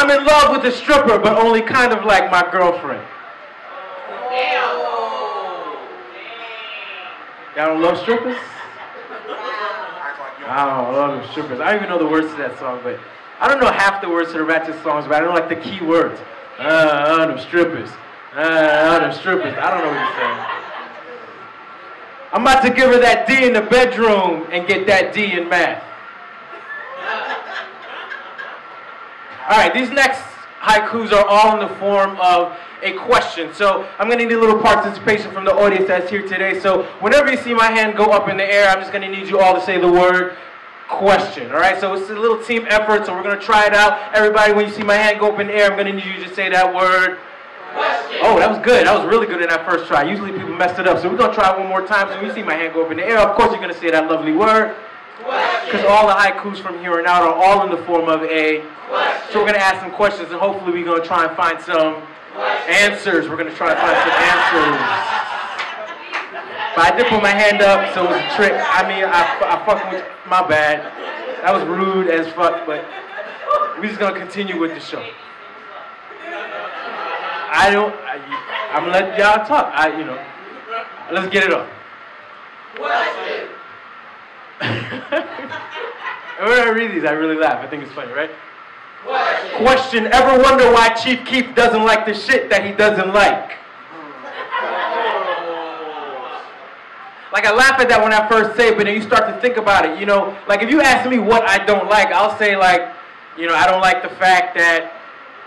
I'm in love with a stripper, but only kind of like my girlfriend. Y'all don't love strippers? I don't love them strippers. I don't even know the words to that song, but I don't know half the words to the Ratchet songs, but I don't like the key words. Them strippers. Them strippers. I don't know what you're saying. I'm about to give her that D in the bedroom and get that D in math. Alright, these next haikus are all in the form of a question. So I'm going to need a little participation from the audience that's here today. So whenever you see my hand go up in the air, I'm just going to need you all to say the word question. Alright, so it's a little team effort, so we're going to try it out. Everybody, when you see my hand go up in the air, I'm going to need you to say that word. Question. Oh, that was good. That was really good in that first try. Usually people messed it up. So we're going to try it one more time. So when you see my hand go up in the air, of course you're going to say that lovely word. Because all the haikus from here on out are all in the form of a question. So we're going to ask some questions, and hopefully we're going to try and find some answers. We're going to try and find some answers. But I did put my hand up, so it was a trick. I mean, I fucking with my bad. That was rude as fuck, but we're just going to continue with the show. I'm going to let y'all talk. Let's get it on. Question. When I read these, I really laugh. I think it's funny, right? Question. Ever wonder why Chief Keef doesn't like the shit that he doesn't like? Like, I laugh at that when I first say it, but then you start to think about it, like if you ask me what I don't like, I'll say like, I don't like the fact that,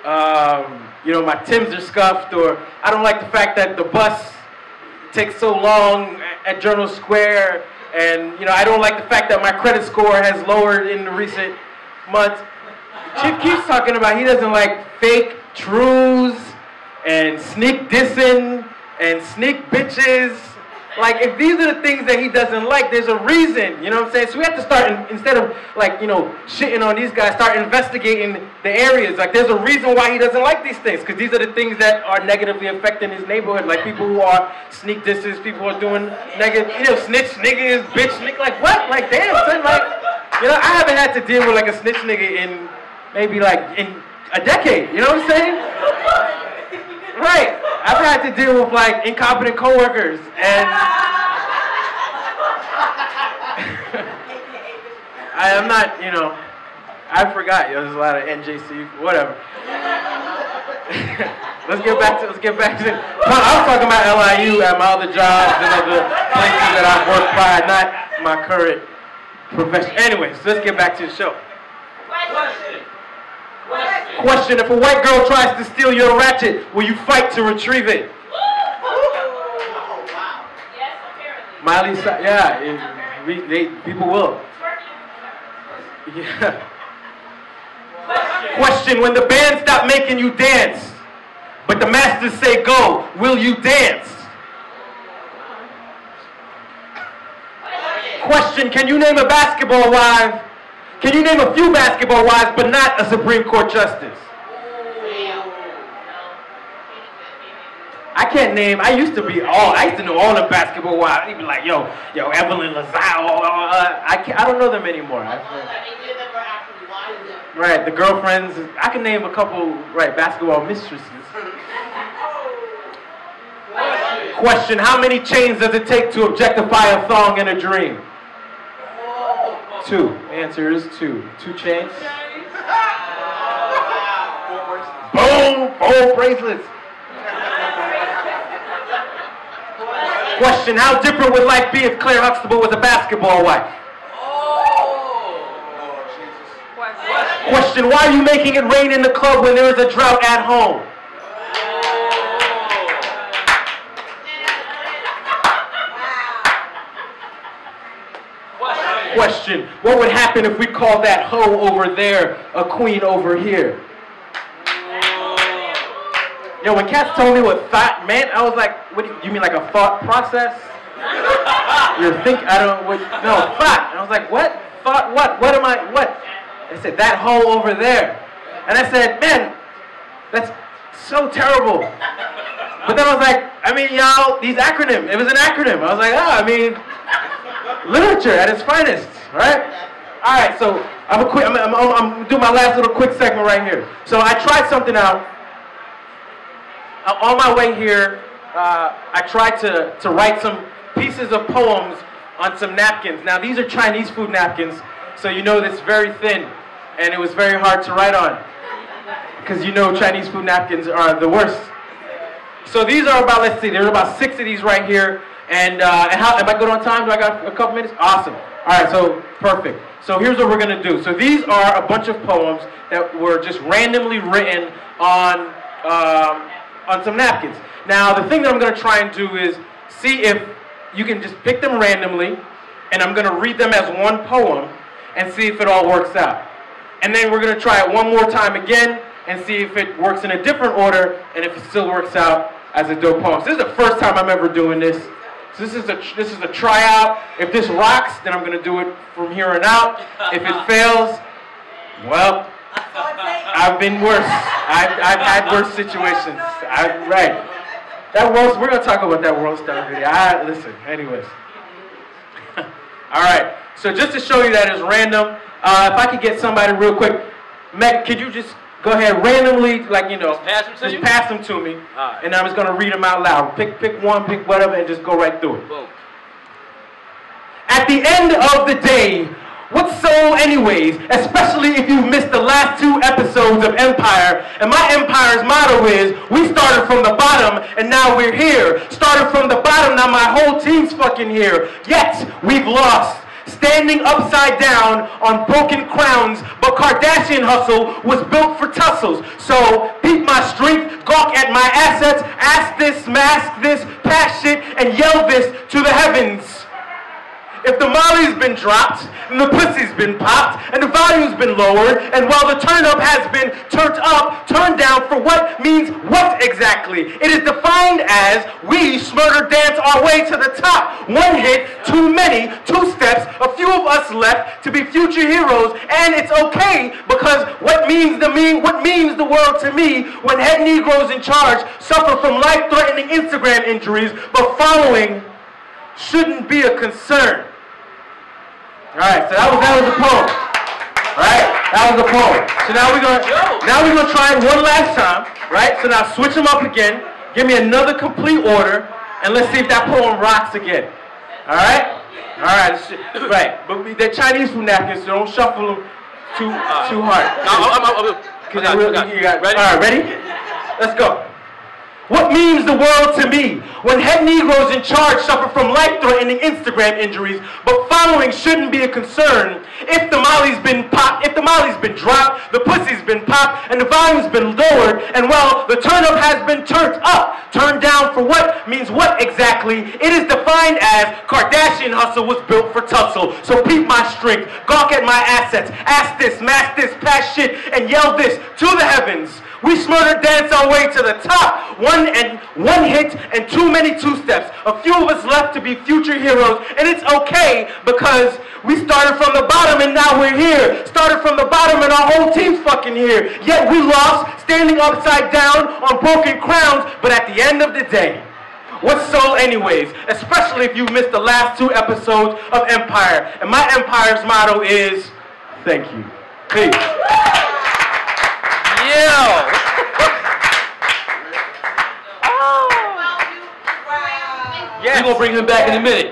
my Timbs are scuffed, or I don't like the fact that the bus takes so long at Journal Square, and, I don't like the fact that my credit score has lowered in the recent months. Chief Keef's talking about he doesn't like fake trues and sneak dissing and sneak bitches. Like, if these are the things that he doesn't like, there's a reason, you know what I'm saying? So we have to start, instead of, like, shitting on these guys, start investigating the areas. Like, there's a reason why he doesn't like these things, because these are the things that are negatively affecting his neighborhood. Like, people who are sneak disses, people who are doing negative, snitch niggas, bitch nigga, like, what? Like, damn, son, like, I haven't had to deal with, like, a snitch nigga in maybe, like, in a decade, you know what I'm saying? Right. I've had to deal with, like, incompetent coworkers, and I'm not, I forgot. There's a lot of NJC, whatever. Let's get back to it. I was talking about LIU at my other jobs and other places that I've worked by, not my current profession. Anyways, let's get back to the show. Question. If a white girl tries to steal your ratchet, will you fight to retrieve it? Miley Cyrus, yeah, people will. Yeah. Question. When the band stop making you dance, but the masters say go, will you dance? Question. Can you name a basketball wife? Can you name a few basketball wives, but not a Supreme Court justice? I can't name. I used to know all the basketball wives. I'd be like, yo, Evelyn Lazaro. I don't know them anymore. Right, the girlfriends. I can name a couple. Right, basketball mistresses. Question: how many chains does it take to objectify a thong in a dream? 2. The answer is 2. 2 chains. Boom! 4 bracelets. Question, how different would life be if Claire Huxtable was a basketball wife? Question, why are you making it rain in the club when there is a drought at home? Question, what would happen if we call that hoe over there a queen over here? Yo, when cats told me what thought meant, I was like, what do you mean like a thought process? No, thought. And I was like, what? Thought what? What? They said, that hoe over there. And I said, man, that's so terrible. But then I was like, these acronyms, it was an acronym. I was like, literature at its finest, right? All right, so I'm doing my last little quick segment right here. So I tried something out. On my way here, I tried to write some pieces of poems on some napkins. Now these are Chinese food napkins, so you know it's very thin, and it was very hard to write on, because you know Chinese food napkins are the worst. So these are about, let's see, there's about 6 of these right here, and how, am I good on time? Do I got a couple minutes? Awesome. All right, so perfect. So here's what we're gonna do. So these are a bunch of poems that were just randomly written on some napkins. Now the thing that I'm gonna try and do is see if you can just pick them randomly, and I'm gonna read them as one poem and see if it all works out. And then we're gonna try it one more time again and see if it works in a different order and if it still works out as a dope poem. So this is the first time I'm ever doing this. So this is a tryout. If this rocks, then I'm gonna do it from here on out. If it fails, well, I've been worse. I've had worse situations. Right. That roast, we're gonna talk about that roast star video. Listen, anyways. All right. So just to show you that it's random, if I could get somebody real quick, Meg, could you just go ahead randomly, like, you know, just pass them to me, and I'm just gonna read them out loud. Pick one, pick whatever, and just go right through it. Boom. At the end of the day, what's soul anyways, especially if you've missed the last 2 episodes of Empire, and my Empire's motto is, we started from the bottom, and now we're here. Started from the bottom, now my whole team's fucking here. Yet, we've lost. Standing upside down on broken crowns, but Kardashian hustle was built for tussles. So, peep my strength, gawk at my assets, ask this, mask this, pass shit, and yell this to the heavens. If the molly's been dropped, and the pussy's been popped, and the volume's been lowered, and while the turn up has been turned up, turned down for what means what exactly? It is defined as we smurder dance our way to the top. 1 hit, too many, 2 steps, a few of us left to be future heroes, and it's okay because what means the world to me when head Negroes in charge suffer from life-threatening Instagram injuries, but following shouldn't be a concern. All right, so that was a poem. Right? That was a poem. So now we're gonna try it one last time. Right? So now switch them up again. Give me another complete order, and let's see if that poem rocks again. All right? All right. Right. But they're Chinese food napkins, so don't shuffle them too hard. Ready? All right, ready? Let's go. What means the world to me when head Negroes in charge suffer from life-threatening Instagram injuries, but following shouldn't be a concern? If the molly's been popped, if the molly's been dropped, the pussy's been popped, and the volume's been lowered, and well, the turn-up has been turned up, turned down for what means what exactly? It is defined as Kardashian hustle was built for tussle. So peep my strength, gawk at my assets, ask this, mask this, pass shit, and yell this to the heavens. We smurder dance our way to the top. One hit and too many 2 steps. A few of us left to be future heroes, and it's okay because we started from the bottom and now we're here. Started from the bottom and our whole team's fucking here. Yet we lost, standing upside down on broken crowns. But at the end of the day, what's soul anyways? Especially if you missed the last 2 episodes of Empire. And my Empire's motto is, thank you. Peace. We're going to bring him back in a minute.